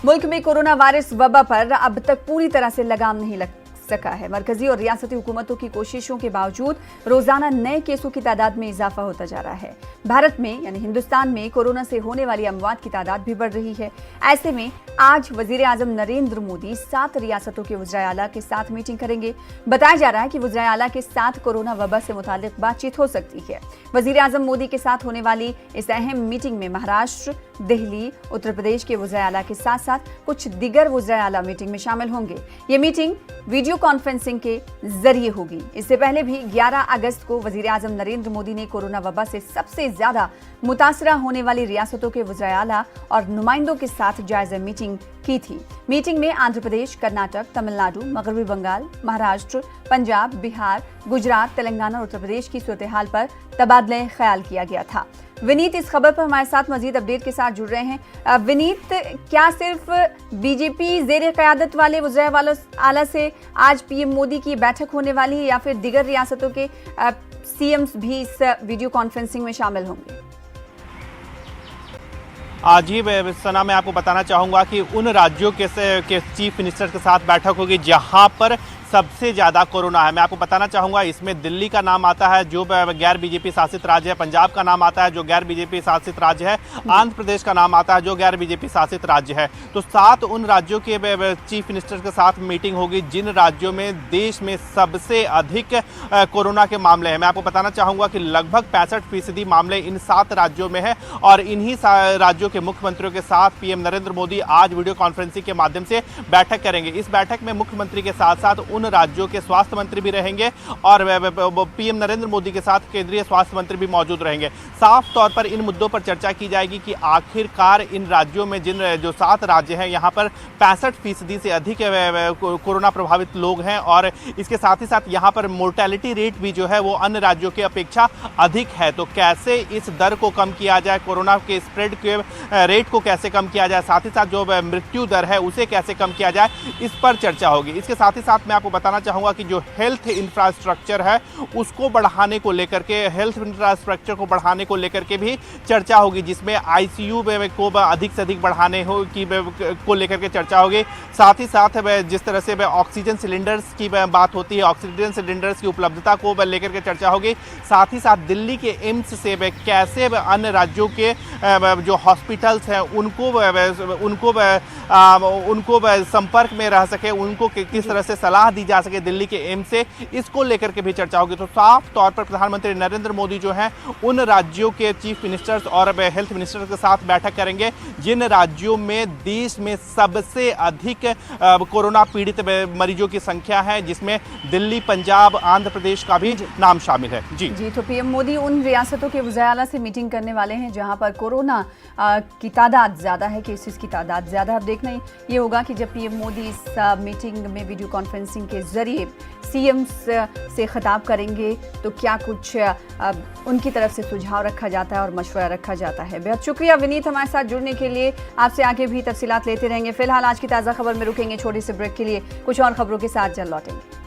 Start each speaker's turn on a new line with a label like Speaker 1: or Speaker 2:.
Speaker 1: मुल्क में corona virus वबा पर अब तक पूरी तरह से लगाम नहीं लग सका है। मरकजी और रियासती हुकूमतों की कोशिशों के बावजूद रोजाना नए केसों की तादाद में इजाफा होता जा रहा है। भारत में यानी हिंदुस्तान में कोरोना से होने वाली अमवात की तादाद भी बढ़ रही है। ऐसे में आज वजीर आजम नरेंद्र मोदी 7 रियासतों के वज़ीर आला के साथ मीटिंग करेंगे। बताया जा रहा है कि वज़ीर आला के साथ कोरोना वबा से मुतालिक बातचीत हो सकती है। वजीर आजम मोदी के साथ होने वाली इस अहम मीटिंग में महाराष्ट्र, दिल्ली, उत्तर प्रदेश के वज़ीर आला के साथ साथ कुछ दिगर वज़ीर आला मीटिंग में शामिल होंगे। ये मीटिंग वीडियो कॉन्फ्रेंसिंग के जरिए होगी। इससे पहले भी 11 अगस्त को वजीर आजम नरेंद्र मोदी ने कोरोना वबा से सबसे ज्यादा मुतासरा होने वाली रियासतों के वज़ीर आला और नुमाइंदों के साथ जायजा मीटिंग की थी। मीटिंग में आंध्र प्रदेश, कर्नाटक, तमिलनाडु, मगरबी बंगाल, महाराष्ट्र, पंजाब, बिहार, गुजरात, तेलंगाना और उत्तर प्रदेश की सूरत हाल पर तबादले ख्याल किया गया था। विनीत इस खबर पर हमारे साथ मजीद अपडेट के साथ जुड़ रहे हैं। विनीत, क्या सिर्फ बीजेपी ज़ेर क़यादत वाले वज़ीर आला से आज पीएम मोदी की बैठक होने वाली है या फिर दिगर रियासतों के सीएम्स भी इस वीडियो कॉन्फ्रेंसिंग में शामिल होंगे?
Speaker 2: जी सना, मैं आपको बताना चाहूँगा कि उन राज्यों के चीफ मिनिस्टर के साथ बैठक होगी जहाँ पर सबसे ज़्यादा कोरोना है। मैं आपको बताना चाहूँगा, इसमें दिल्ली का नाम आता है जो गैर बीजेपी शासित राज्य है, पंजाब का नाम आता है जो गैर बीजेपी शासित राज्य है, आंध्र प्रदेश का नाम आता है जो गैर बीजेपी शासित राज्य है। तो 7 उन राज्यों के चीफ मिनिस्टर के साथ मीटिंग होगी जिन राज्यों में देश में सबसे अधिक कोरोना के मामले हैं। मैं आपको बताना चाहूँगा कि लगभग 65% मामले इन 7 राज्यों में है और इन्हीं राज्यों के मुख्यमंत्रियों के साथ पीएम नरेंद्र मोदी आज वीडियो कॉन्फ्रेंसिंग के माध्यम से बैठक करेंगे। इस बैठक में मुख्यमंत्री के साथ साथ उन राज्यों के स्वास्थ्य मंत्री भी रहेंगे और पीएम नरेंद्र मोदी के साथ केंद्रीय स्वास्थ्य मंत्री भी मौजूद रहेंगे। साफ तौर पर इन मुद्दों पर चर्चा की जाएगी कि आखिरकार इन राज्यों में जो 7 राज्य हैं यहाँ पर 65% से अधिक कोरोना प्रभावित लोग हैं और इसके साथ ही साथ यहाँ पर मोर्टेलिटी रेट भी जो है वो अन्य राज्यों की अपेक्षा अधिक है। तो कैसे इस दर को कम किया जाए, कोरोना के स्प्रेड के रेट को कैसे कम किया जाए, साथ ही साथ जो मृत्यु दर है उसे कैसे कम किया जाए, इस पर चर्चा होगी। इसके साथ ही साथ मैं आपको बताना चाहूंगा कि जो हेल्थ इंफ्रास्ट्रक्चर है उसको बढ़ाने को लेकर के, हेल्थ इंफ्रास्ट्रक्चर को बढ़ाने को लेकर के भी चर्चा होगी, जिसमें आईसीयू को अधिक से अधिक बढ़ाने को लेकर के चर्चा होगी। साथ ही साथ जिस तरह से ऑक्सीजन सिलेंडर्स की बात होती है, ऑक्सीजन सिलेंडर्स की उपलब्धता को लेकर के चर्चा होगी। साथ ही साथ दिल्ली के एम्स से कैसे अन्य राज्यों के जो हॉस्पिटल्स हैं उनको संपर्क में रह सके, उनको किस तरह से सलाह दी जा सके दिल्ली के एम्स से, इसको लेकर के भी चर्चा होगी। तो साफ तौर पर प्रधानमंत्री नरेंद्र मोदी जो हैं उन राज्यों के चीफ मिनिस्टर्स और हेल्थ मिनिस्टर्स के साथ बैठक करेंगे जिन राज्यों में देश में सबसे अधिक कोरोना पीड़ित मरीजों की संख्या है, जिसमें दिल्ली, पंजाब, आंध्र प्रदेश का भी नाम शामिल है। जी,
Speaker 1: तो पीएम मोदी उन रियासतों के वज़ीर आला से मीटिंग करने वाले हैं जहां पर कोरोना की तादाद ज़्यादा है, केसेस की तादाद ज़्यादा है। अब देखना ये होगा कि जब पीएम मोदी इस मीटिंग में वीडियो कॉन्फ्रेंसिंग के जरिए सीएम्स से खिताब करेंगे तो क्या कुछ उनकी तरफ से सुझाव रखा जाता है और मशवरा रखा जाता है। बेहद शुक्रिया विनीत हमारे साथ जुड़ने के लिए। आपसे आगे भी तफसीलात लेते रहेंगे। फिलहाल आज की ताज़ा खबर में रुकेंगे छोटे से ब्रेक के लिए, कुछ और खबरों के साथ जल्द लौटेंगे।